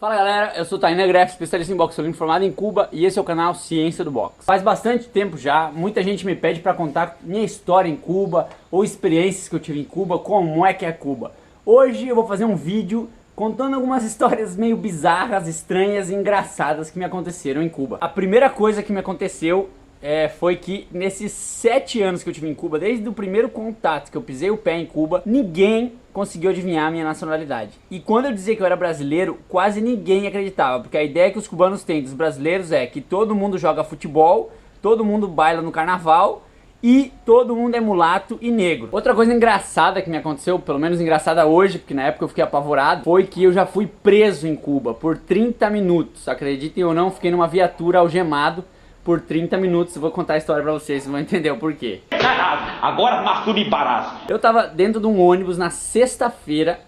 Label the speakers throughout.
Speaker 1: Fala galera, eu sou Tainan Greff, especialista em boxe olímpico formado em Cuba e esse é o canal Ciência do Boxe. Faz bastante tempo já, muita gente me pede para contar minha história em Cuba ou experiências que eu tive em Cuba, como é que é Cuba. Hoje eu vou fazer um vídeo contando algumas histórias meio bizarras, estranhas e engraçadas que me aconteceram em Cuba. A primeira coisa que me aconteceu foi que nesses 7 anos que eu tive em Cuba, desde o primeiro contato que eu pisei o pé em Cuba, ninguém conseguiu adivinhar a minha nacionalidade. E quando eu dizia que eu era brasileiro, quase ninguém acreditava, porque a ideia que os cubanos têm dos brasileiros é que todo mundo joga futebol, todo mundo baila no carnaval e todo mundo é mulato e negro. Outra coisa engraçada que me aconteceu, pelo menos engraçada hoje, porque na época eu fiquei apavorado, foi que eu já fui preso em Cuba por 30 minutos. Acreditem ou não, fiquei numa viatura algemado por 30 minutos. Eu vou contar a história pra vocês vão entender o porquê.
Speaker 2: Agora Março me parasse.
Speaker 1: Eu tava dentro de um ônibus na sexta-feira,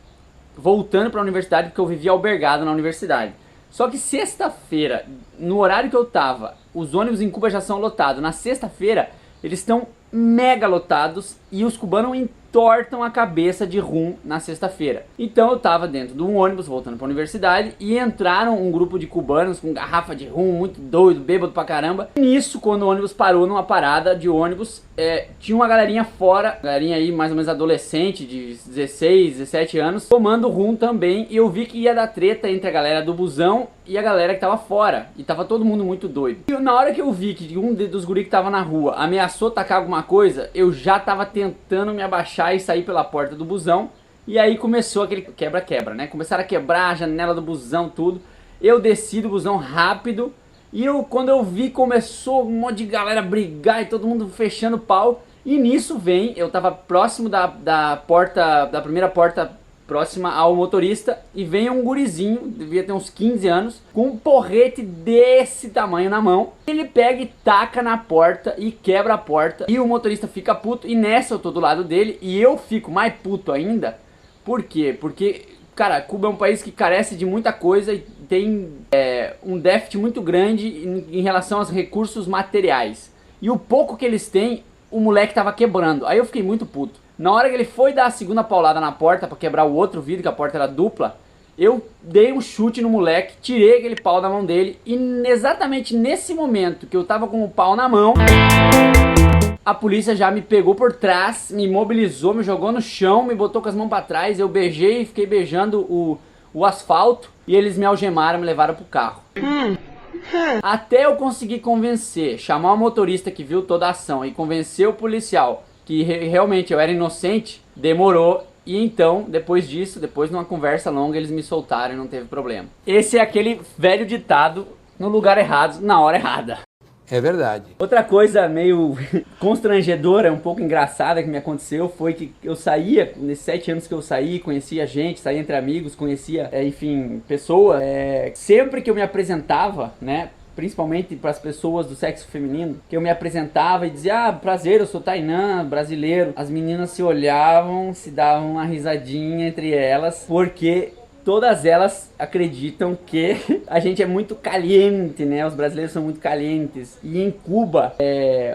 Speaker 1: voltando pra universidade, porque eu vivia albergado na universidade. Só que sexta-feira, no horário que eu tava, os ônibus em Cuba já são lotados. Na sexta-feira, eles estão mega lotados e os cubanos entortam a cabeça de rum na sexta-feira. Então eu tava dentro de um ônibus voltando pra universidade e entraram um grupo de cubanos com garrafa de rum, muito doido, bêbado pra caramba. E nisso, quando o ônibus parou numa parada de ônibus, tinha uma galerinha fora, galerinha aí mais ou menos adolescente, de 16, 17 anos, tomando rum também. E eu vi que ia dar treta entre a galera do busão e a galera que tava fora. E tava todo mundo muito doido. E na hora que eu vi que um dos guris que tava na rua ameaçou tacar alguma coisa, eu já tava tentando me abaixar e sair pela porta do busão. E aí começou aquele quebra-quebra, né? Começaram a quebrar a janela do busão, tudo. Eu desci do busão rápido. E quando eu vi, começou um monte de galera brigar e todo mundo fechando o pau. E nisso eu tava próximo da primeira porta, próxima ao motorista, e vem um gurizinho, devia ter uns 15 anos, com um porrete desse tamanho na mão. Ele pega e taca na porta e quebra a porta, e o motorista fica puto, e nessa eu tô do lado dele, e eu fico mais puto ainda. Por quê? Porque, cara, Cuba é um país que carece de muita coisa e tem um déficit muito grande em relação aos recursos materiais. E o pouco que eles têm, o moleque tava quebrando. Aí eu fiquei muito puto. Na hora que ele foi dar a segunda paulada na porta pra quebrar o outro vidro, que a porta era dupla, eu dei um chute no moleque, tirei aquele pau da mão dele, e exatamente nesse momento que eu tava com o pau na mão, a polícia já me pegou por trás, me imobilizou, me jogou no chão, me botou com as mãos pra trás, eu beijei e fiquei beijando o asfalto, e eles me algemaram e me levaram pro carro. Até eu conseguir convencer, chamar o motorista que viu toda a ação e convencer o policial que realmente eu era inocente, demorou. E então, depois disso, depois de uma conversa longa, eles me soltaram e não teve problema. Esse é aquele velho ditado: no lugar errado, na hora errada.
Speaker 3: É verdade.
Speaker 1: Outra coisa meio constrangedora, um pouco engraçada que me aconteceu, foi que eu saía, nesses 7 anos que eu saí, conhecia gente, saía entre amigos, conhecia, enfim, pessoas. Sempre que eu me apresentava, né, principalmente para as pessoas do sexo feminino, que eu me apresentava e dizia: prazer, eu sou Tainan, brasileiro. As meninas se olhavam, se davam uma risadinha entre elas, porque todas elas acreditam que a gente é muito caliente, né? Os brasileiros são muito calientes. E em Cuba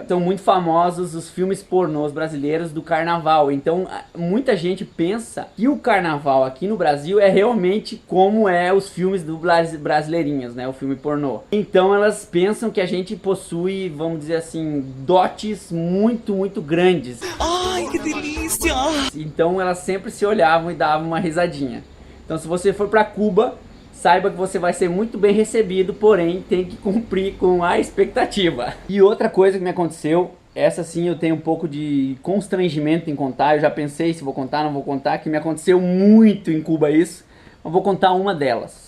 Speaker 1: são muito famosos os filmes pornôs brasileiros do carnaval. Então muita gente pensa que o carnaval aqui no Brasil é realmente como os filmes do brasileirinhos, né? O filme pornô. Então elas pensam que a gente possui, vamos dizer assim, dotes muito, muito grandes.
Speaker 4: Ai, que delícia!
Speaker 1: Então elas sempre se olhavam e davam uma risadinha. Então se você for para Cuba, saiba que você vai ser muito bem recebido, porém tem que cumprir com a expectativa. E outra coisa que me aconteceu, essa sim eu tenho um pouco de constrangimento em contar, eu já pensei se vou contar, não vou contar, que me aconteceu muito em Cuba isso, mas vou contar uma delas.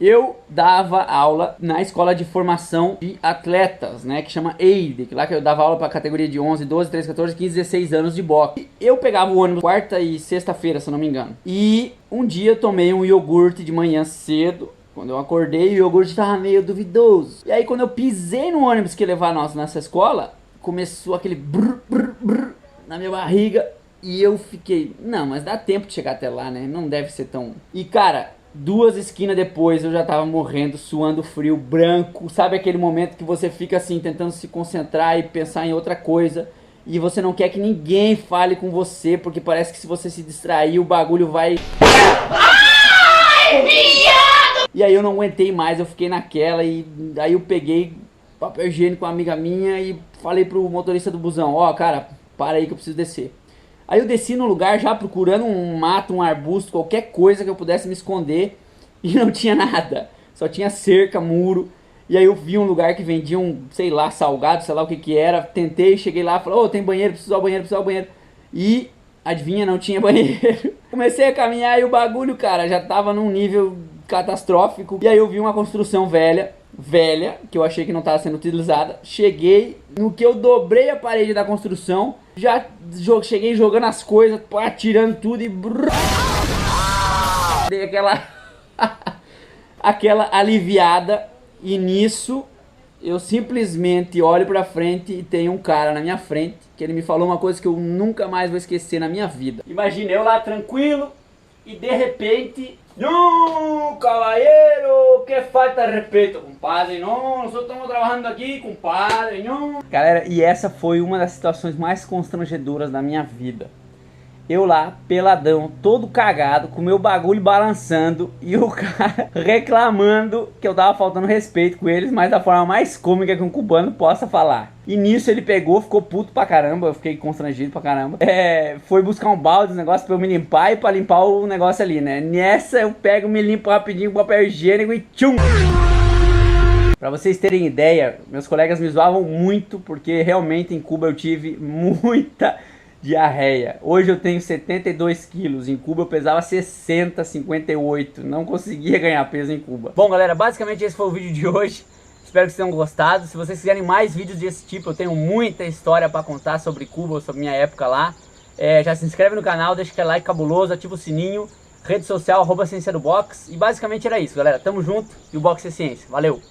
Speaker 1: Eu dava aula na escola de formação de atletas, né, que chama EIDE, que lá que eu dava aula para categoria de 11, 12, 13, 14, 15, 16 anos de boxe. Eu pegava o ônibus quarta e sexta-feira, se eu não me engano. E um dia eu tomei um iogurte de manhã cedo. Quando eu acordei, o iogurte tava meio duvidoso. E aí quando eu pisei no ônibus que ia levar nós nessa escola, começou aquele brrr, brrr, brrr na minha barriga. E eu fiquei, não, mas dá tempo de chegar até lá, né? Não deve ser tão... E cara, 2 esquinas depois eu já tava morrendo, suando frio, branco. Sabe aquele momento que você fica assim, tentando se concentrar e pensar em outra coisa, e você não quer que ninguém fale com você, porque parece que se você se distrair, o bagulho vai... Ai, viado! E aí eu não aguentei mais, eu fiquei naquela e aí eu peguei papel higiênico com uma amiga minha e falei pro motorista do busão, ó, cara, para aí que eu preciso descer. Aí eu desci no lugar já procurando um mato, um arbusto, qualquer coisa que eu pudesse me esconder e não tinha nada. Só tinha cerca, muro. E aí eu vi um lugar que vendiam, sei lá, salgado, sei lá o que que era. Tentei, cheguei lá, falei, ô, tem banheiro, preciso ao banheiro, preciso ao banheiro. E, adivinha, não tinha banheiro. Comecei a caminhar e o bagulho, cara, já tava num nível catastrófico. E aí eu vi uma construção velha, que eu achei que não estava sendo utilizada. Cheguei, no que eu dobrei a parede da construção, já cheguei jogando as coisas, atirando tudo e... Dei aquela... aquela aliviada. E nisso, eu simplesmente olho pra frente e tem um cara na minha frente, que ele me falou uma coisa que eu nunca mais vou esquecer na minha vida. Imagina eu lá tranquilo e de repente... Não, caballero, que falta de respeito, compadre. Não, nós estamos trabalhando aqui, compadre. Não. Galera, e essa foi uma das situações mais constrangedoras da minha vida. Eu lá, peladão, todo cagado, com meu bagulho balançando e o cara reclamando que eu tava faltando respeito com eles, mas da forma mais cômica que um cubano possa falar. E nisso ele pegou, ficou puto pra caramba, eu fiquei constrangido pra caramba. Foi buscar um balde, um negócio pra eu me limpar e pra limpar o negócio ali, né? Nessa eu pego, me limpo rapidinho com papel higiênico e tchum! Pra vocês terem ideia, meus colegas me zoavam muito porque realmente em Cuba eu tive muita diarreia. Hoje eu tenho 72 quilos, em Cuba eu pesava 60, 58, não conseguia ganhar peso em Cuba. Bom galera, basicamente esse foi o vídeo de hoje, espero que vocês tenham gostado. Se vocês quiserem mais vídeos desse tipo, eu tenho muita história pra contar sobre Cuba, sobre minha época lá. Já se inscreve no canal, deixa aquele like cabuloso, ativa o sininho, rede social, @ciência do box. E basicamente era isso galera, tamo junto e o Box é Ciência, valeu!